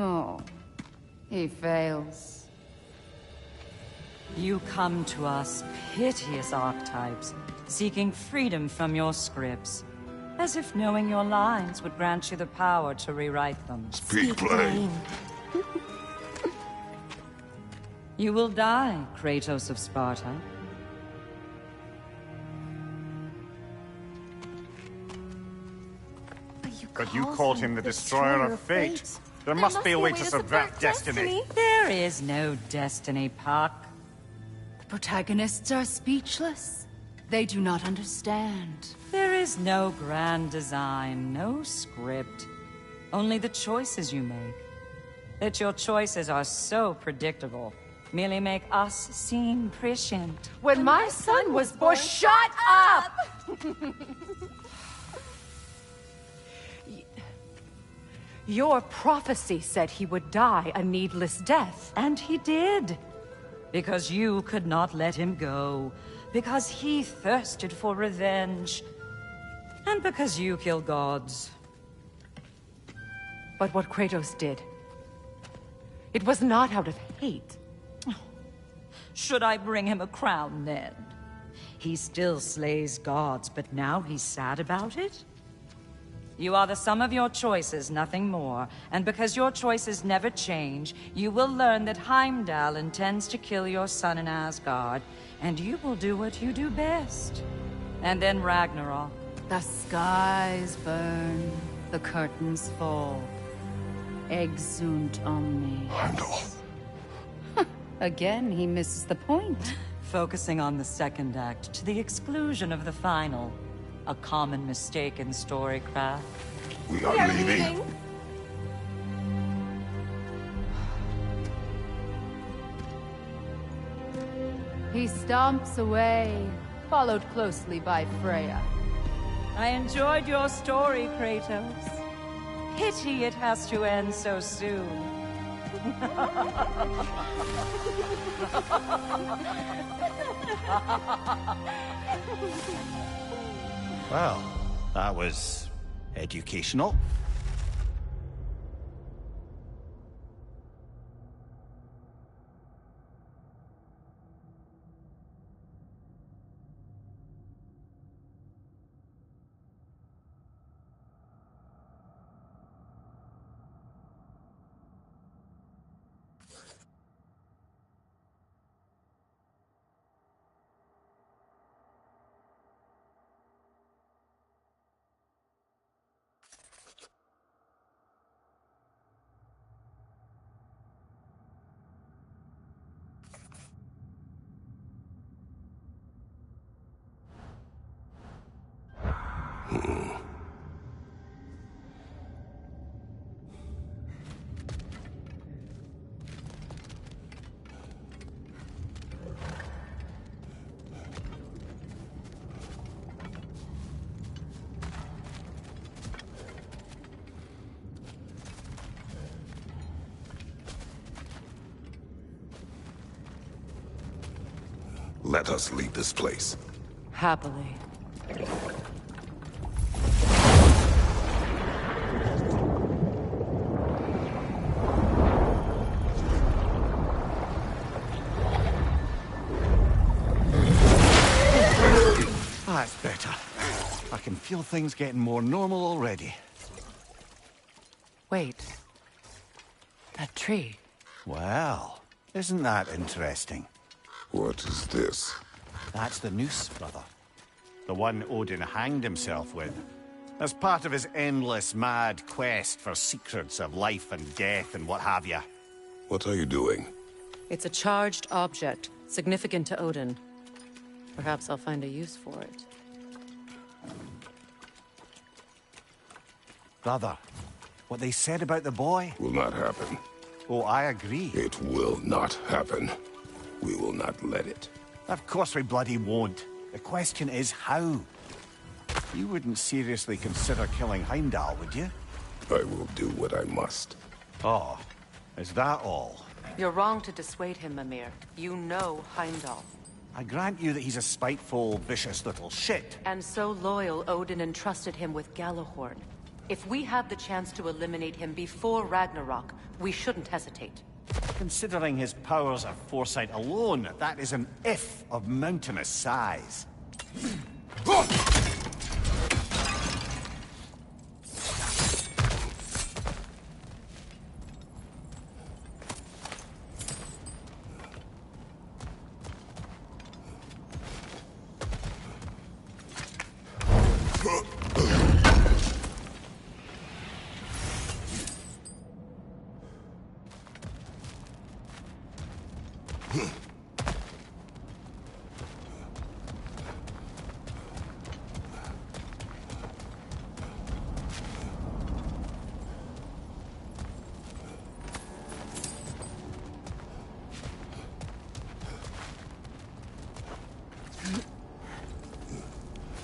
Oh, he fails. You come to us, piteous archetypes, seeking freedom from your scripts. As if knowing your lines would grant you the power to rewrite them. Speak plain. You will die, Kratos of Sparta. But you called him the Destroyer of Fate. There must be a way to subvert destiny. There is no destiny, Puck. The protagonists are speechless. They do not understand. There is no grand design, no script. Only the choices you make. That your choices are so predictable merely make us seem prescient. When my son was born, shut up! Your prophecy said he would die a needless death. And he did. Because you could not let him go. Because he thirsted for revenge. And because you kill gods. But what Kratos did, it was not out of hate. Should I bring him a crown then? He still slays gods, but now he's sad about it? You are the sum of your choices, nothing more. And because your choices never change, you will learn that Heimdall intends to kill your son in Asgard, and you will do what you do best. And then Ragnarok. The skies burn, the curtains fall. Exunt omni. Heimdall. Again, he misses the point. Focusing on the second act to the exclusion of the final. A common mistake in storycraft. We are leaving. He stomps away, followed closely by Freya. I enjoyed your story, Kratos. Pity it has to end so soon. Well, that was educational. Let us leave this place. Happily. That's better. I can feel things getting more normal already. Wait. That tree. Well, isn't that interesting? What is this? That's the noose, brother. The one Odin hanged himself with. As part of his endless, mad quest for secrets of life and death and what have you. What are you doing? It's a charged object, significant to Odin. Perhaps I'll find a use for it. Brother, what they said about the boy? Will not happen. Oh, I agree. It will not happen. We will not let it. Of course we bloody won't. The question is how? You wouldn't seriously consider killing Heimdall, would you? I will do what I must. Oh, is that all? You're wrong to dissuade him, Mimir. You know Heimdall. I grant you that he's a spiteful, vicious little shit. And so loyal, Odin entrusted him with Gjallarhorn. If we have the chance to eliminate him before Ragnarok, we shouldn't hesitate. Considering his powers of foresight alone, that is an if of mountainous size.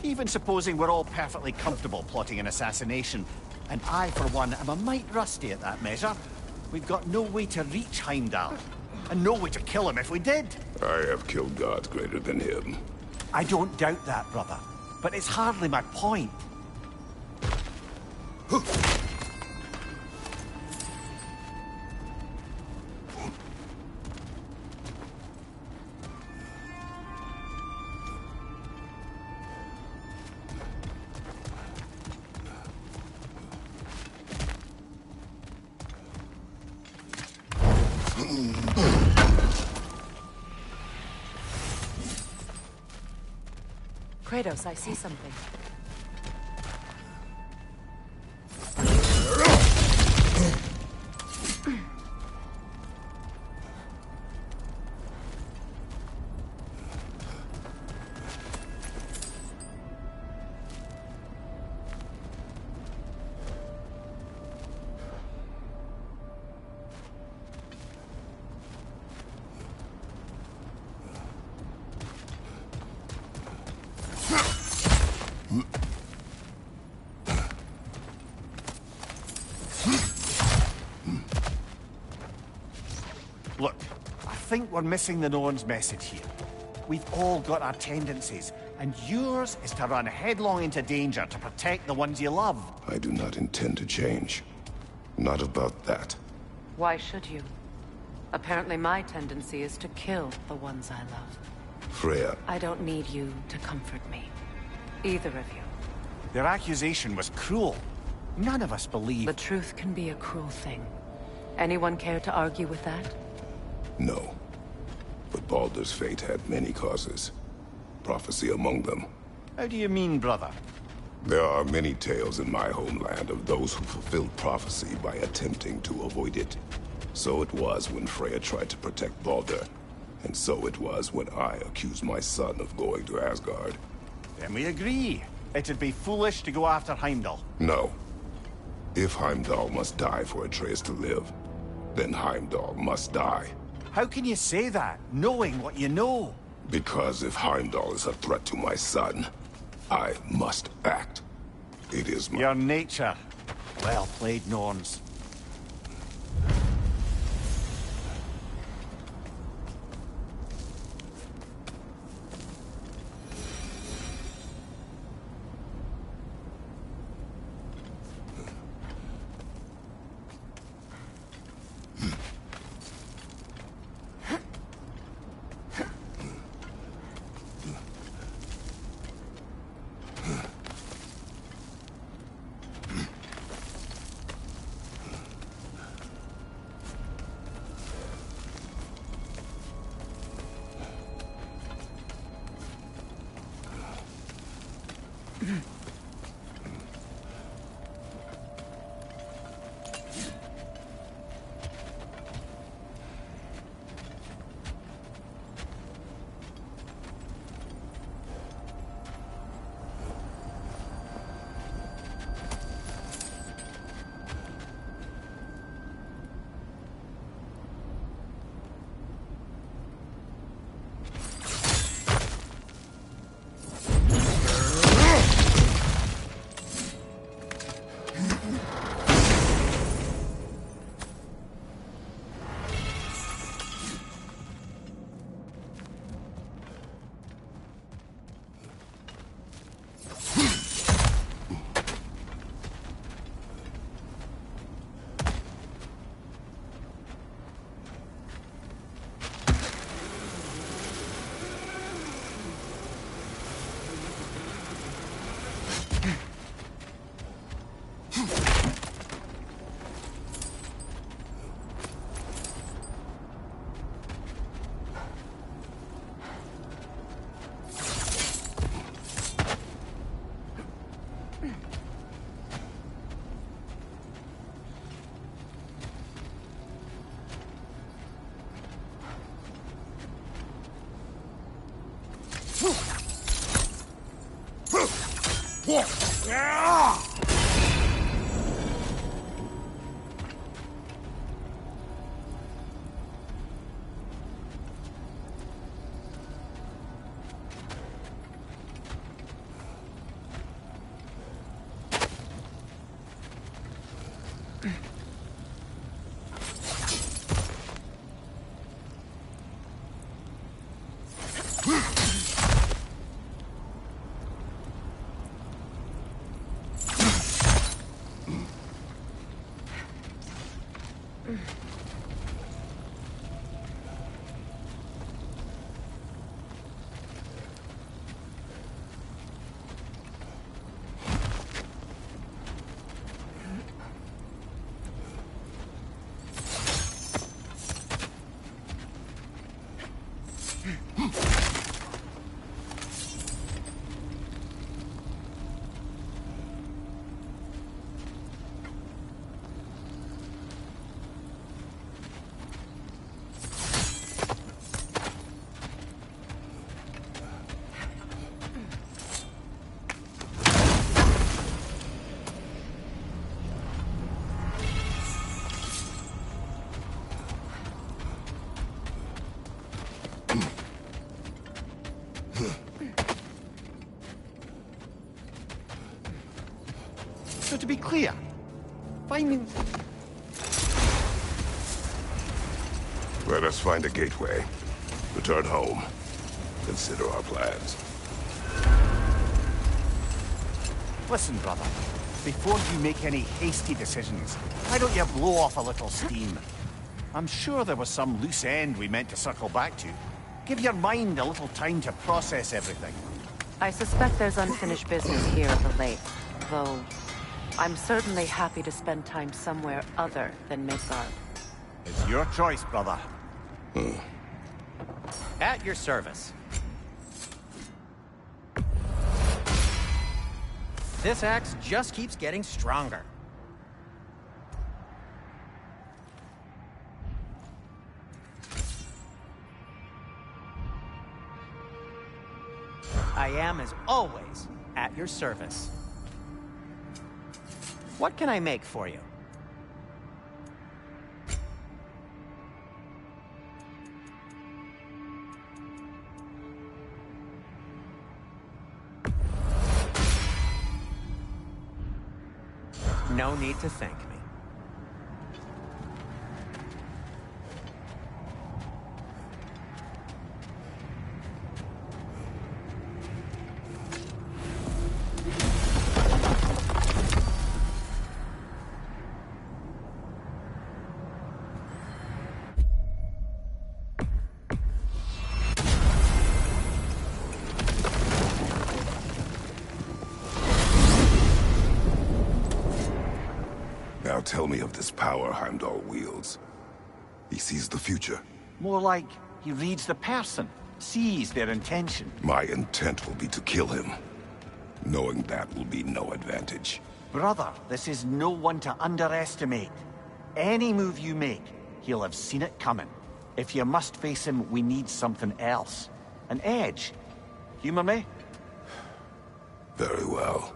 Even supposing we're all perfectly comfortable plotting an assassination, and I, for one, am a mite rusty at that measure, we've got no way to reach Heimdall, and no way to kill him if we did. I have killed gods greater than him. I don't doubt that, brother, but it's hardly my point. Kratos, I see something. Look, I think we're missing the Norn's message here. We've all got our tendencies, and yours is to run headlong into danger to protect the ones you love. I do not intend to change. Not about that. Why should you? Apparently my tendency is to kill the ones I love. Freya, I don't need you to comfort me. Either of you. Their accusation was cruel. None of us believe. The truth can be a cruel thing. Anyone care to argue with that? no. But Baldur's fate had many causes. Prophecy among them. How do you mean, brother? There are many tales in my homeland of those who fulfilled prophecy by attempting to avoid it. So it was when Freya tried to protect Baldur. And so it was when I accused my son of going to Asgard. Then we agree. It'd be foolish to go after Heimdall. No. If Heimdall must die for Atreus to live, then Heimdall must die. How can you say that, knowing what you know? Because if Heimdall is a threat to my son, I must act. It is my... Your nature. Well played, Norns. So to be clear, finding... Let us find a gateway. Return home. Consider our plans. Listen, brother. Before you make any hasty decisions, why don't you blow off a little steam? I'm sure there was some loose end we meant to circle back to. Give your mind a little time to process everything. I suspect there's unfinished business here at the lake, though I'm certainly happy to spend time somewhere other than Midgard. It's your choice, brother. At your service. This axe just keeps getting stronger. I am, as always, at your service. What can I make for you? No need to thank me. Now tell me of this power Heimdall wields. He sees the future. More like he reads the person, sees their intention. My intent will be to kill him. Knowing that will be no advantage. Brother, this is no one to underestimate. Any move you make, he'll have seen it coming. If you must face him, we need something else. An edge. Humor me? Very well.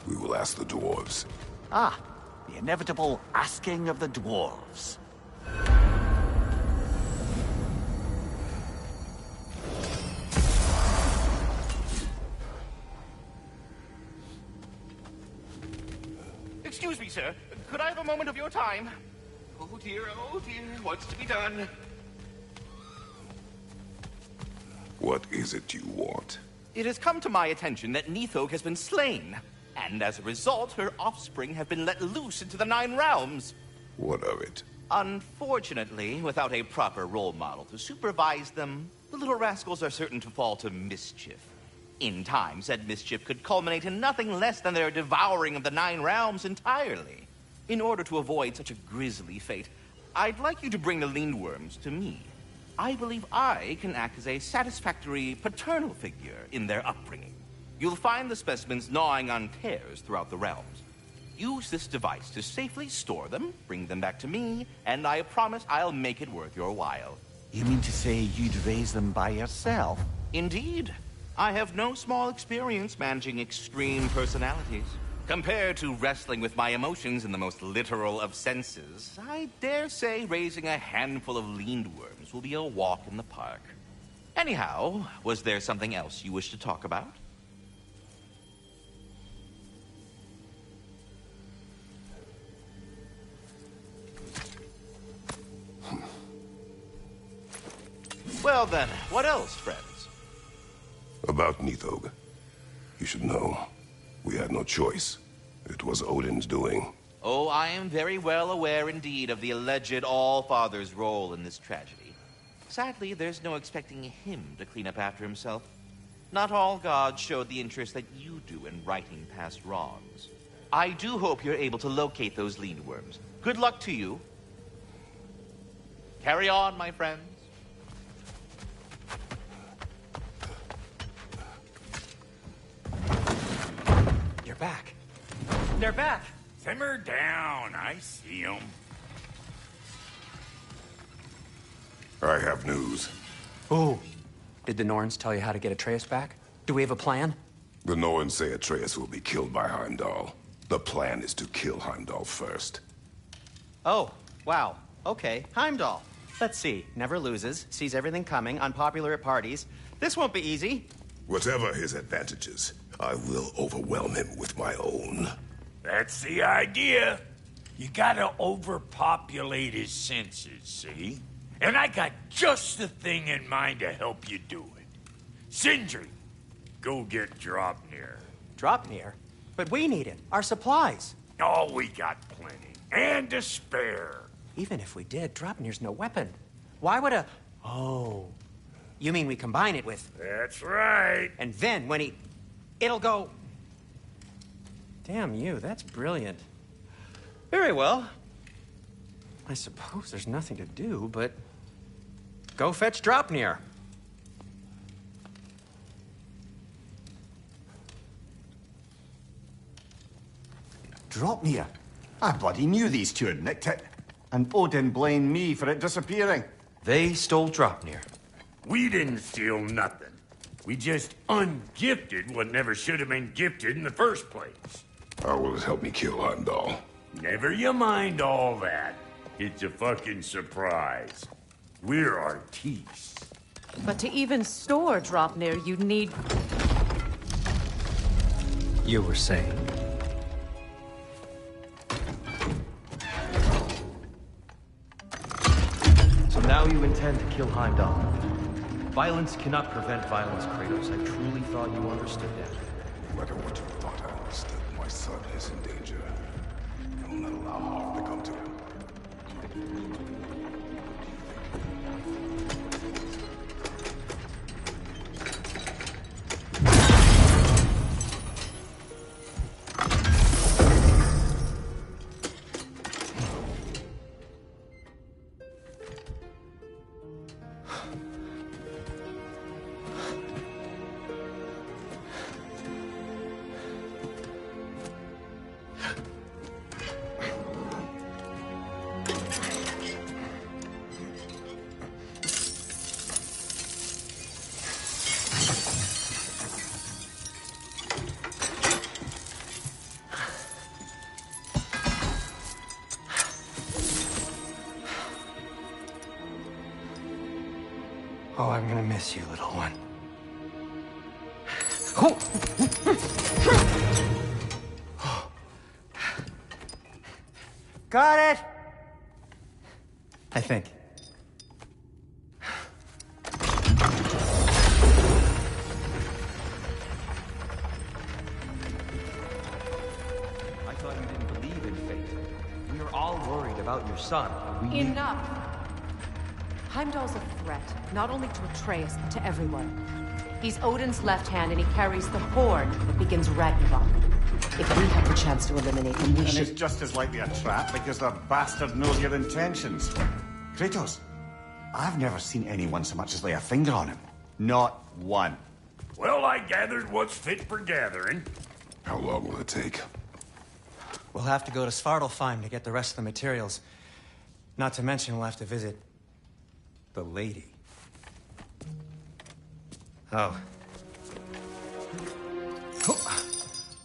We will ask the dwarves. Ah, the inevitable asking of the dwarves. Excuse me, sir. Could I have a moment of your time? Oh dear, what's to be done? What is it you want? It has come to my attention that Nithog has been slain, and as a result, her offspring have been let loose into the Nine Realms. What of it? Unfortunately, without a proper role model to supervise them, the little rascals are certain to fall to mischief. In time, said mischief could culminate in nothing less than their devouring of the Nine Realms entirely. In order to avoid such a grisly fate, I'd like you to bring the Lindworms to me. I believe I can act as a satisfactory paternal figure in their upbringing. You'll find the specimens gnawing on tears throughout the realms. Use this device to safely store them, bring them back to me, and I promise I'll make it worth your while. You mean to say you'd raise them by yourself? Indeed. I have no small experience managing extreme personalities. Compared to wrestling with my emotions in the most literal of senses, I dare say raising a handful of leaned worms will be a walk in the park. Anyhow, was there something else you wish to talk about? Well then, what else, friends? About Nithog. You should know. We had no choice. It was Odin's doing. Oh, I am very well aware indeed of the alleged All-Father's role in this tragedy. Sadly, there's no expecting him to clean up after himself. Not all gods showed the interest that you do in righting past wrongs. I do hope you're able to locate those lean worms. Good luck to you. Carry on, my friends. You're back. They're back. Simmer down. I see them. I have news. Oh. Did the Norns tell you how to get Atreus back? Do we have a plan? The Norns say Atreus will be killed by Heimdall. The plan is to kill Heimdall first. Oh, wow. Okay, Heimdall. Let's see. Never loses, sees everything coming, unpopular at parties. This won't be easy. Whatever his advantages, I will overwhelm him with my own. That's the idea. You gotta overpopulate his senses, see? And I got just the thing in mind to help you do it. Sindri, go get Draupnir. Draupnir? But we need it. Our supplies. Oh, we got plenty. And to spare. Even if we did, Draupnir's no weapon. Why would a... Oh. You mean we combine it with... That's right. And then when he... It'll go... Damn you, that's brilliant. Very well. I suppose there's nothing to do, but... Go fetch Draupnir. Draupnir? I bloody knew these two had nicked it. And Odin blamed me for it disappearing. They stole Draupnir. We didn't steal nothing. We just ungifted what never should have been gifted in the first place. How will it help me kill Heimdall? Never you mind all that. It's a fucking surprise. We're artistes. But to even store Draupnir, you'd need... You were saying? So now you intend to kill Heimdall. Violence cannot prevent violence, Kratos. I truly thought you understood that. No matter what you thought I understood, my son is in danger. I will not allow harm to come to him. Oh, I'm gonna miss you, little one. Got it! I think. I thought you didn't believe in fate. We are all worried about your son. We Enough! Heimdall's a threat, not only to Atreus, but to everyone. He's Odin's left hand, and he carries the horde that begins Ragnarok. If we have the chance to eliminate him, we And should... it's just as likely a trap because the bastard knows your intentions. Kratos, I've never seen anyone so much as lay a finger on him. Not one. Well, I gathered what's fit for gathering. How long will it take? We'll have to go to Svartalfheim to get the rest of the materials. Not to mention we'll have to visit... the lady. Oh.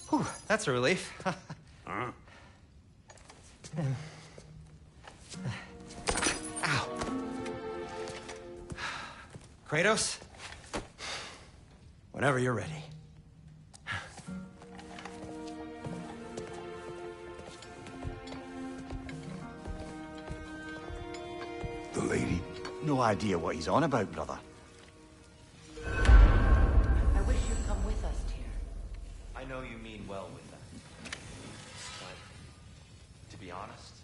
Whew, that's a relief. Huh? Ow. Kratos? Whenever you're ready. The lady? No idea what he's on about, brother. I wish you'd come with us, Tyr. I know you mean well with that. But, to be honest,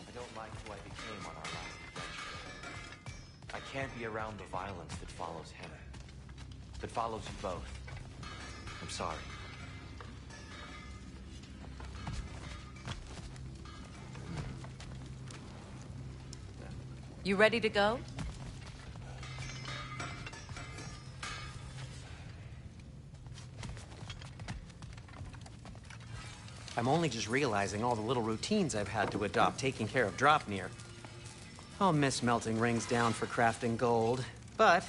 I don't like who I became on our last adventure. I can't be around the violence that follows him. That follows you both. I'm sorry. You ready to go? I'm only just realizing all the little routines I've had to adopt taking care of Dropnir. I'll miss melting rings down for crafting gold, but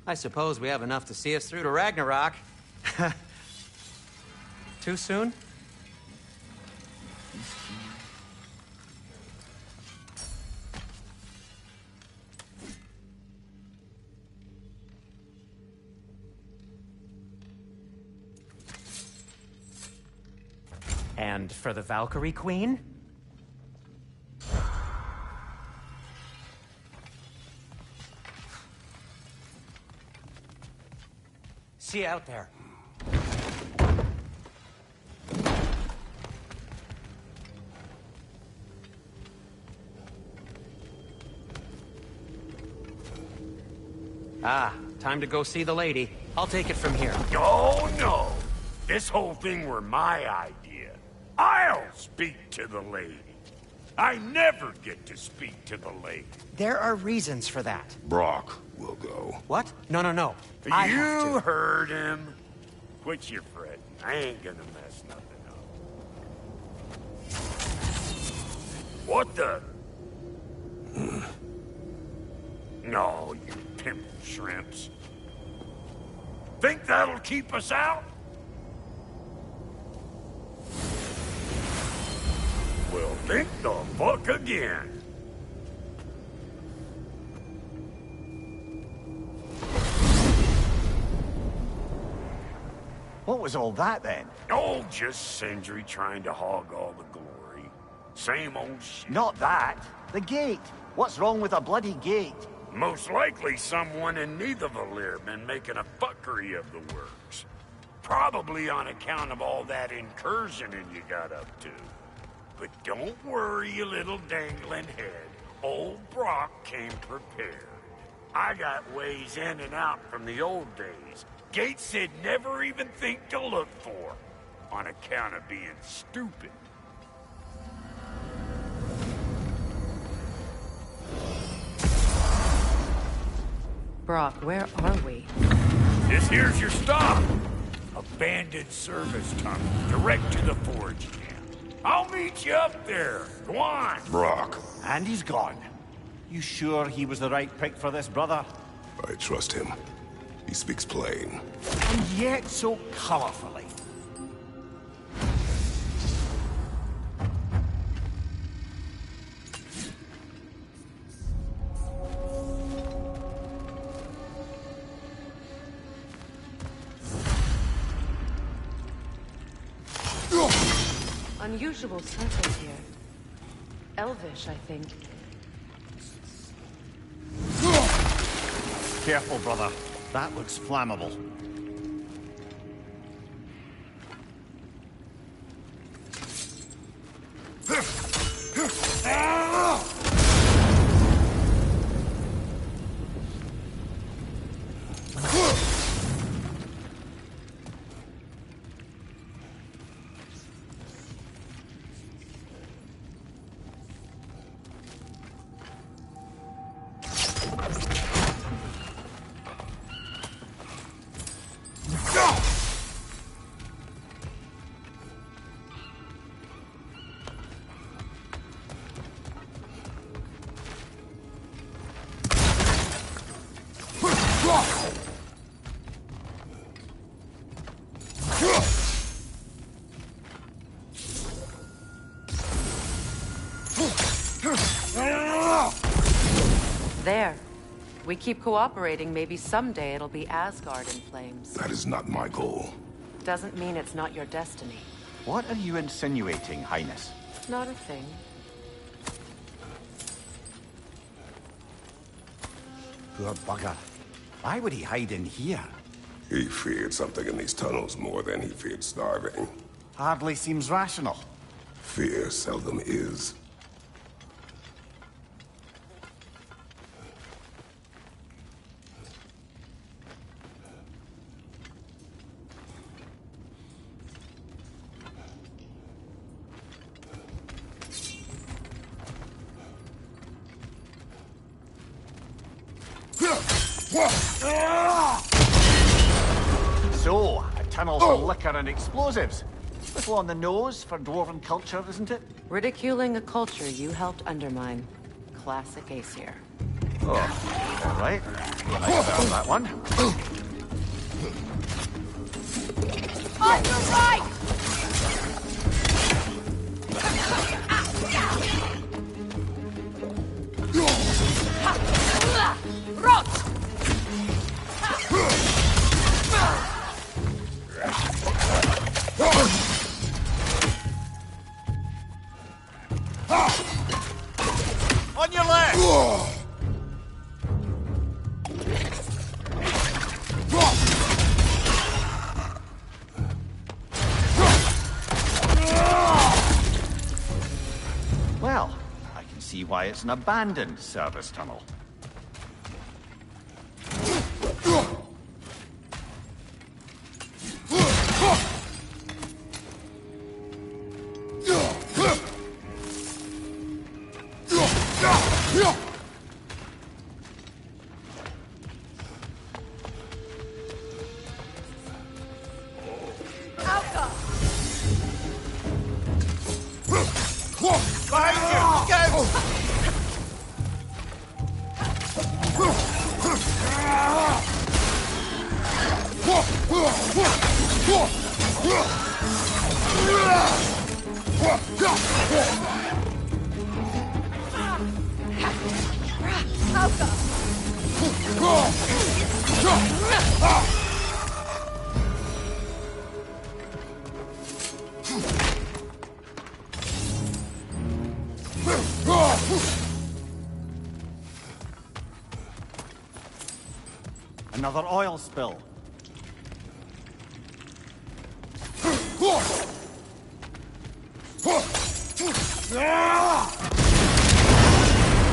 I suppose we have enough to see us through to Ragnarok. Too soon? And for the Valkyrie Queen? See you out there. Ah, time to go see the lady. I'll take it from here. Oh, no. This whole thing were my idea. I'll speak to the lady. I never get to speak to the lady. There are reasons for that. Brock will go. What? No, no, no. I have You to. heard him. Quit your fretting. I ain't gonna mess nothing up. What the? No, you pimple shrimps. Think that'll keep us out? Well, think the fuck again. What was all that then? Oh, just Sindri trying to hog all the glory. Same old shit. Not that. The gate. What's wrong with a bloody gate? Most likely someone in Nidavellir been making a fuckery of the works. Probably on account of all that incursioning you got up to. But don't worry, you little dangling head. Old Brock came prepared. I got ways in and out from the old days. Gates they'd never even think to look for. On account of being stupid. Brock, where are we? This here's your stop. Abandoned service tunnel, direct to the forge camp. I'll meet you up there. Go on. Brock, And he's gone. You sure he was the right pick for this, brother? I trust him. He speaks plain. And yet so colorfully. Unusual circles here. Elvish, I think. Careful, brother. That looks flammable. There. We keep cooperating, maybe someday it'll be Asgard in flames. That is not my goal. Doesn't mean it's not your destiny. What are you insinuating, Highness? Not a thing. Poor bugger. Why would he hide in here? He feared something in these tunnels more than he feared starving. Hardly seems rational. Fear seldom is. So, a tunnel for liquor and explosives. Little on the nose for dwarven culture, isn't it? Ridiculing a culture you helped undermine. Classic Aesir. Oh, all right. I found that one. On your right! Rot! On your left! Well, I can see why it's an abandoned service tunnel. Another oil spill.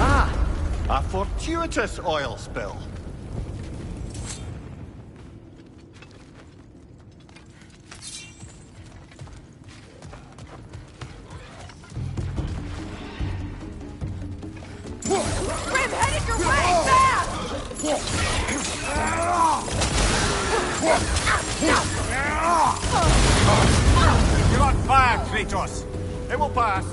Ah! A fortuitous oil spill. Grim, headed your way! Fast! You're on fire, Kratos. It will pass.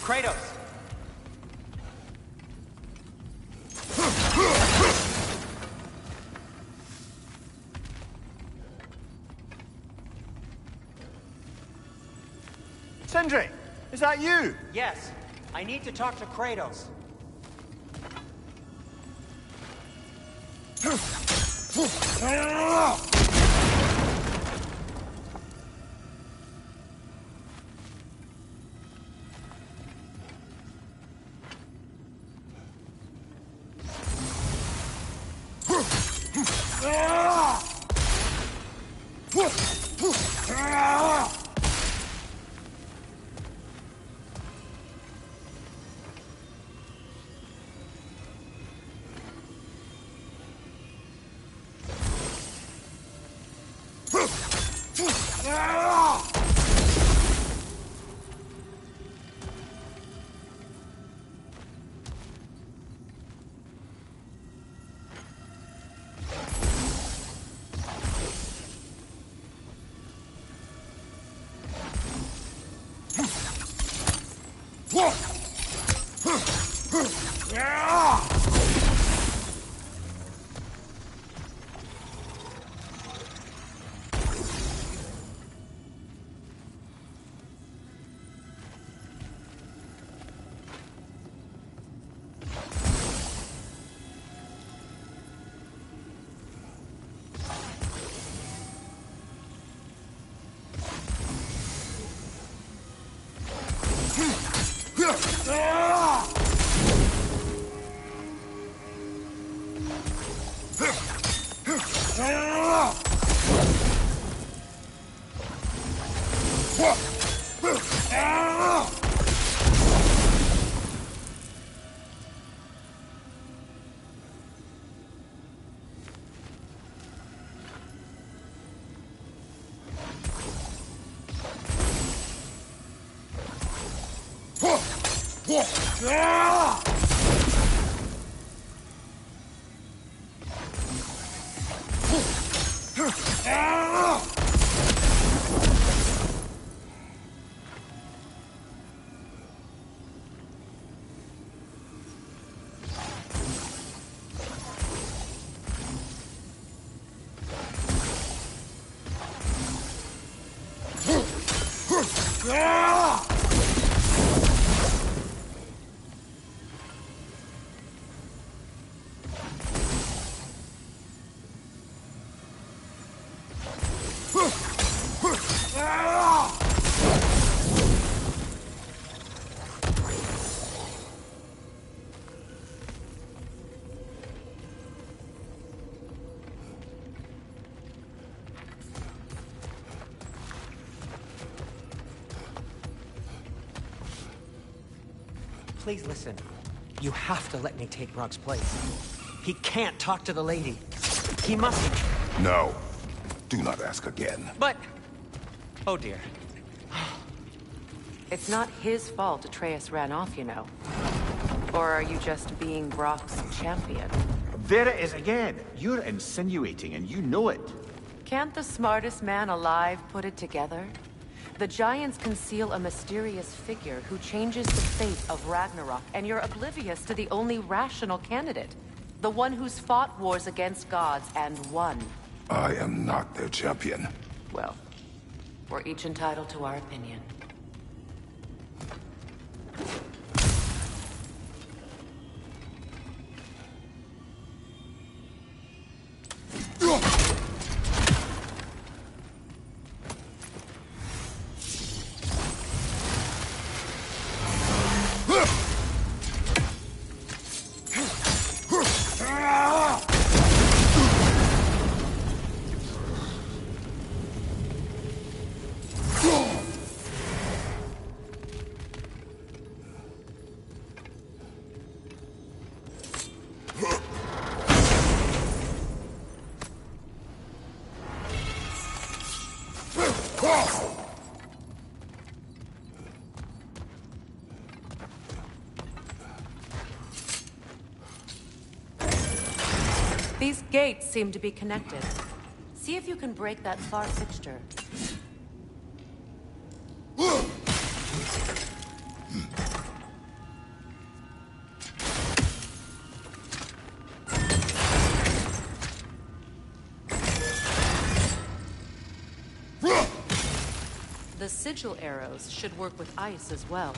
Kratos! Sindri, is that you? Yes, I need to talk to Kratos. Please listen. You have to let me take Rock's place. He can't talk to the lady. He mustn't. No. Do not ask again. But... Oh dear. It's not his fault Atreus ran off, you know. Or are you just being Brock's champion? There it is again. You're insinuating and you know it. Can't the smartest man alive put it together? The Giants conceal a mysterious figure who changes the fate of Ragnarok, and you're oblivious to the only rational candidate. The one who's fought wars against gods and won. I am not their champion. Well, we're each entitled to our opinion. These gates seem to be connected. See if you can break that far fixture. The sigil arrows should work with ice as well.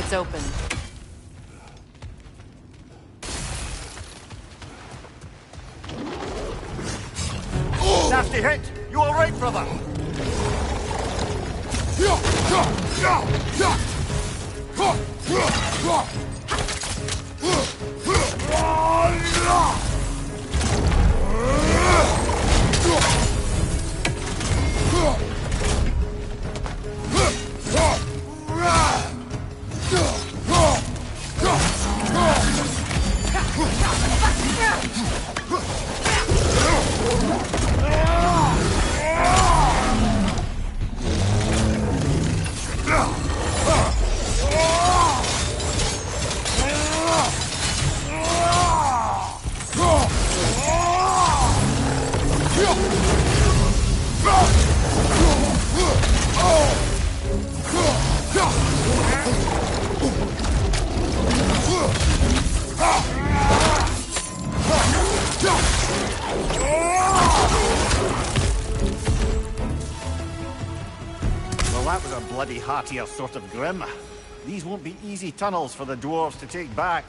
It's open. Nasty hit! You all right, brother? Well, that was a bloody heartier sort of grim. These won't be easy tunnels for the dwarves to take back.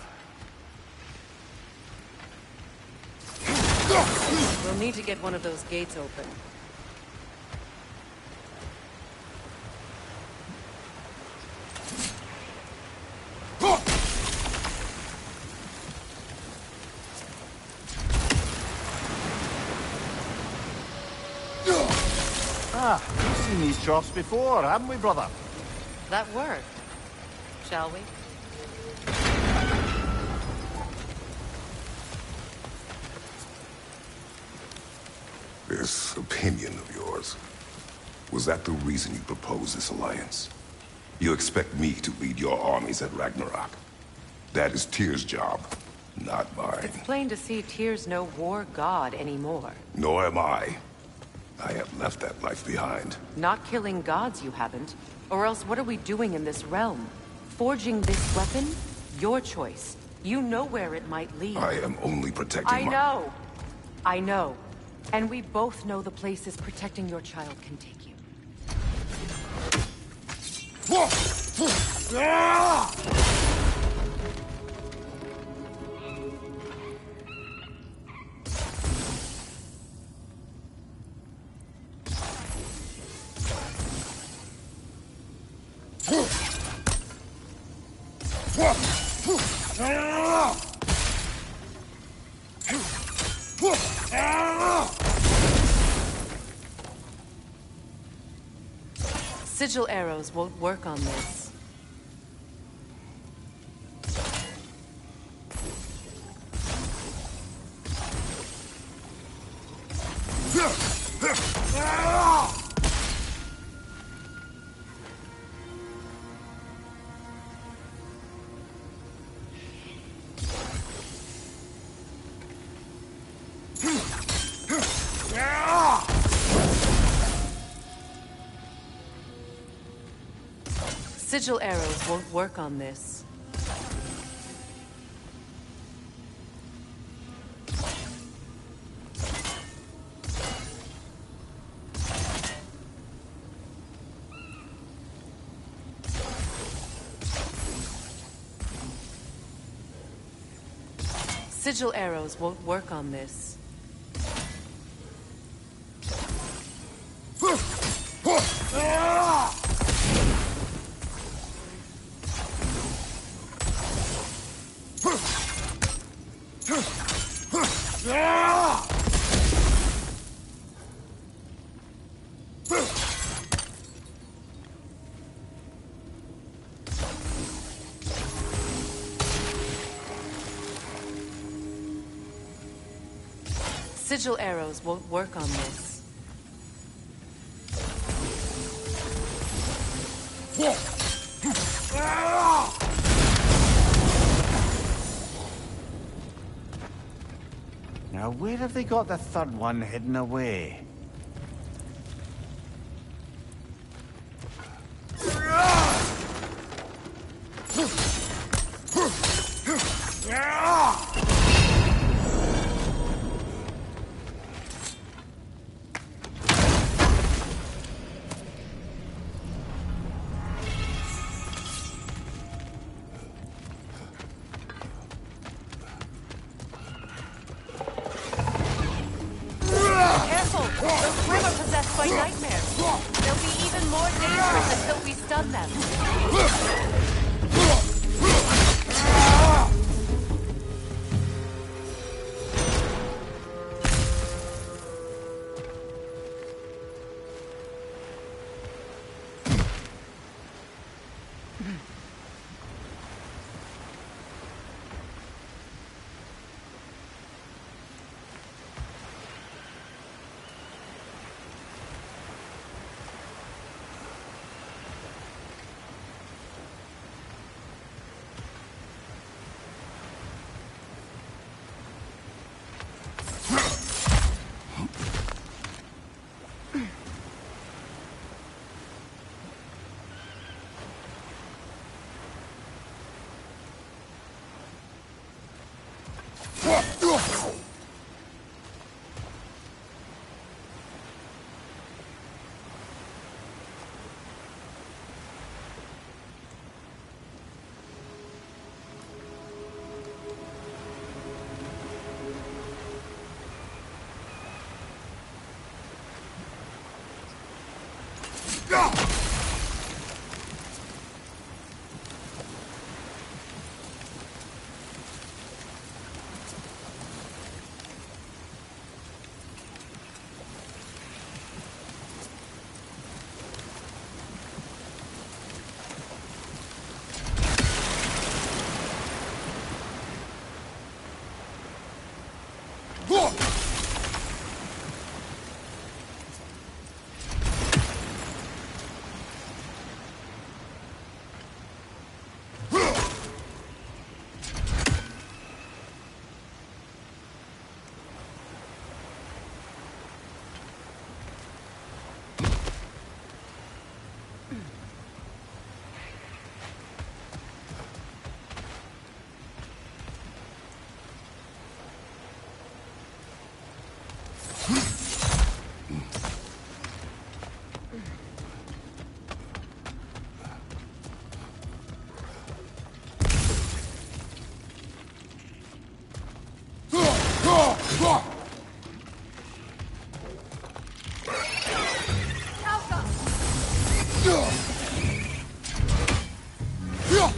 We'll need to get one of those gates open. Ah, we've seen these troughs before, haven't we, brother? That worked. Shall we? This opinion of yours, was that the reason you proposed this alliance? You expect me to lead your armies at Ragnarok? That is Tyr's job, not mine. It's plain to see Tyr's no war god anymore. Nor am I. I have left that life behind. Not killing gods, you haven't. Or else what are we doing in this realm? Forging this weapon? Your choice. You know where it might lead. I am only protecting I know. I know. And we both know the places protecting your child can take you. Sigil arrows won't work on this. Sigil arrows won't work on this. Sigil arrows won't work on this. Sigil arrows won't work on this. Now, where have they got the third one hidden away? Careful! Those grim are possessed by nightmares. They'll be even more dangerous until we stun them.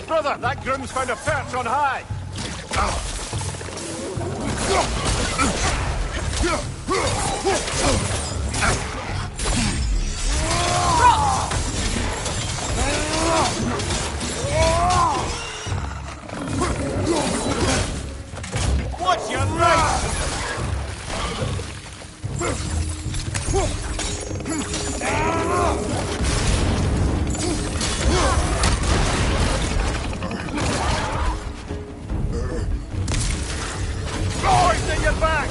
Brother, that groom's found a perch on high! What's your right? Oh, he's in your back!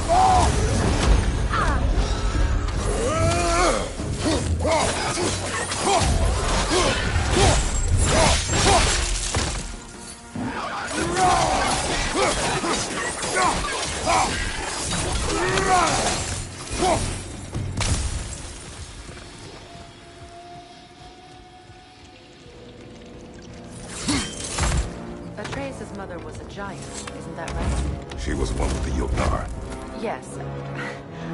Atreus' mother was a giant, isn't that right? She was one with the Yotnar. Yes.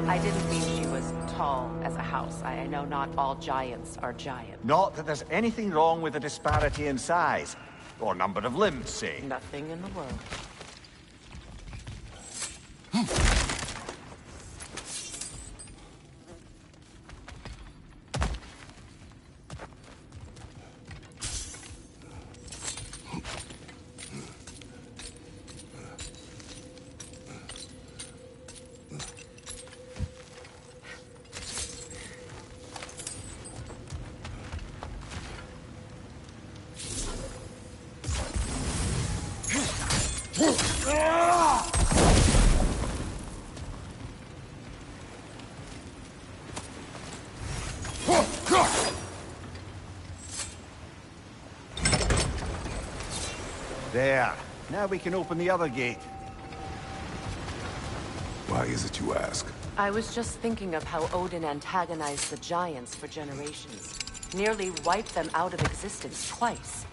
I didn't mean she was tall as a house. I know not all giants are giant. Not that there's anything wrong with the disparity in size. Or number of limbs, say. Nothing in the world. There. Now we can open the other gate. Why is it you ask? I was just thinking of how Odin antagonized the Giants for generations. Nearly wiped them out of existence twice.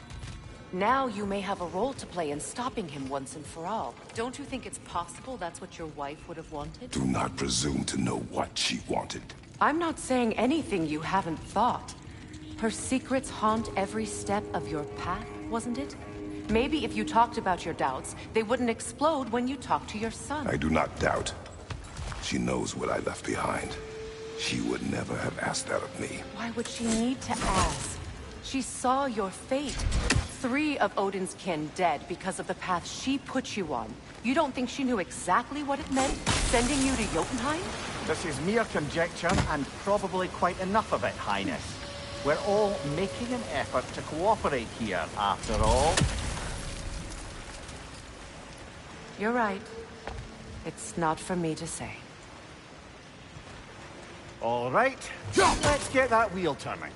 Now you may have a role to play in stopping him once and for all. Don't you think it's possible that's what your wife would have wanted? Do not presume to know what she wanted. I'm not saying anything you haven't thought. Her secrets haunt every step of your path, wasn't it? Maybe if you talked about your doubts, they wouldn't explode when you talked to your son. I do not doubt. She knows what I left behind. She would never have asked that of me. Why would she need to ask? She saw your fate. 3 of Odin's kin dead because of the path she put you on. You don't think she knew exactly what it meant, sending you to Jotunheim? This is mere conjecture, and probably quite enough of it, Highness. We're all making an effort to cooperate here, after all. You're right. It's not for me to say. All right, let's get that wheel turning.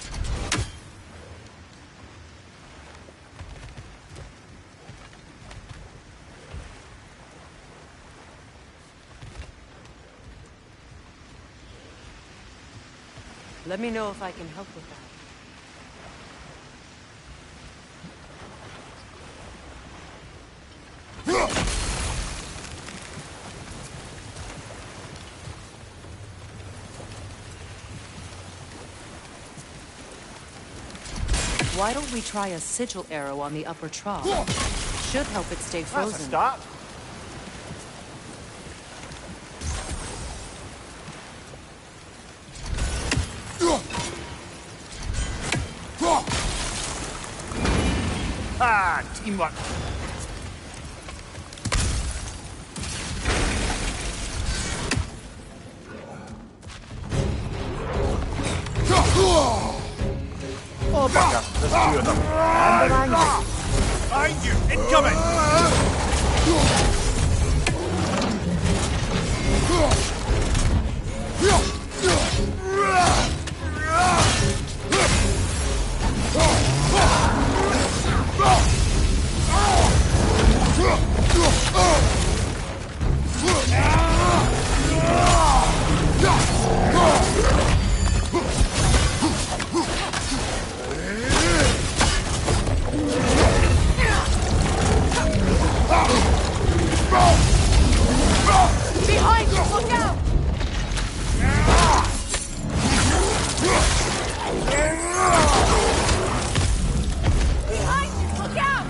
Let me know if I can help with that. Why don't we try a sigil arrow on the upper trough? Should help it stay frozen. That's a start. Ah, teamwork. Oh, bugger. There's 2 of them. And they're angry. Behind you! Incoming! Behind you! Look out! Behind you! Look out!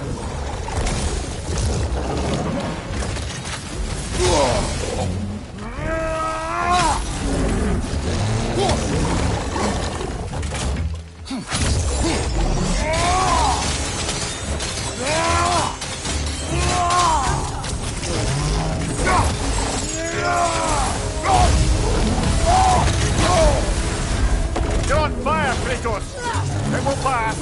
You're on fire, Kratos! It will pass!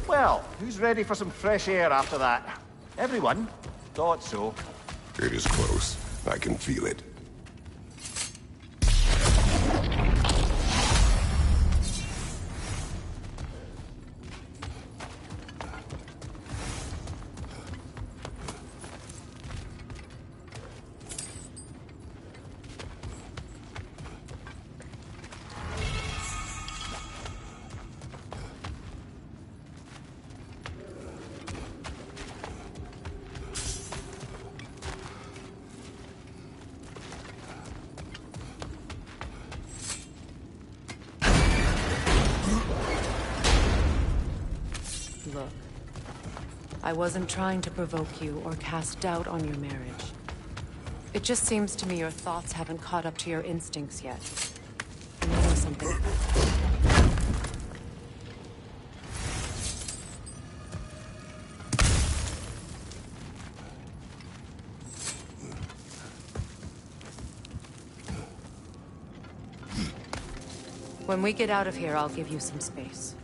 Well, who's ready for some fresh air after that? Everyone? Thought so. It is close. I can feel it. Look, I wasn't trying to provoke you or cast doubt on your marriage. It just seems to me your thoughts haven't caught up to your instincts yet. You know something? When we get out of here, I'll give you some space.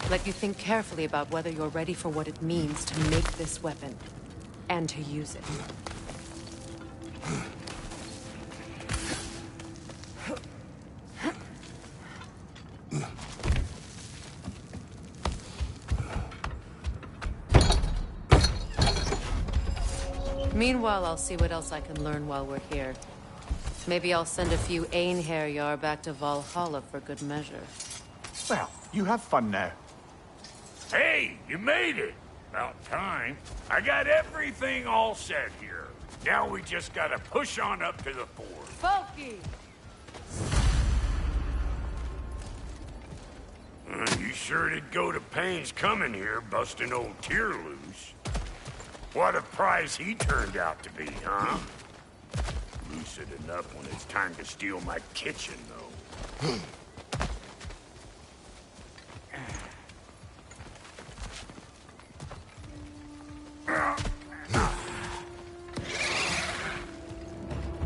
Let you think carefully about whether you're ready for what it means to make this weapon, and to use it. Meanwhile, I'll see what else I can learn while we're here. Maybe I'll send a few Einherjar back to Valhalla for good measure. Well, you have fun now. Hey, you made it! About time. I got everything all set here. Now we just gotta push on up to the fort. Folky! You sure did go to pains coming here, busting old Tyr loose. What a prize he turned out to be, huh? Lucid enough when it's time to steal my kitchen, though.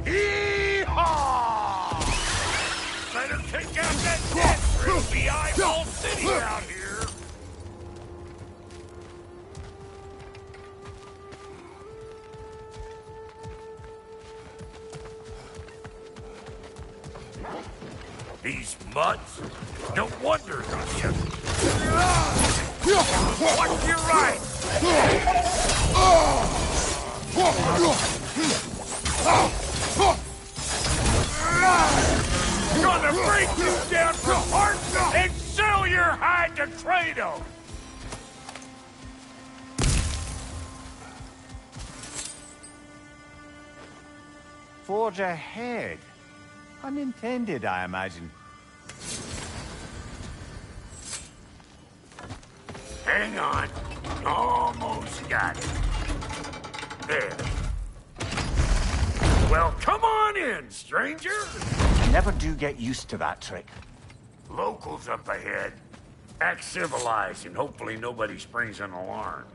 Hee-haw! Better take out that dead ruby eyeball city out here! These mutts? No wonder they're young. Watch your right! Gonna break you down for parts and sell your hide to Kratos! Forge ahead. Unintended, I imagine. Hang on. Almost got it. There. Well, come on in, stranger. Never do get used to that trick. Locals up ahead. Act civilized and hopefully nobody springs an alarm.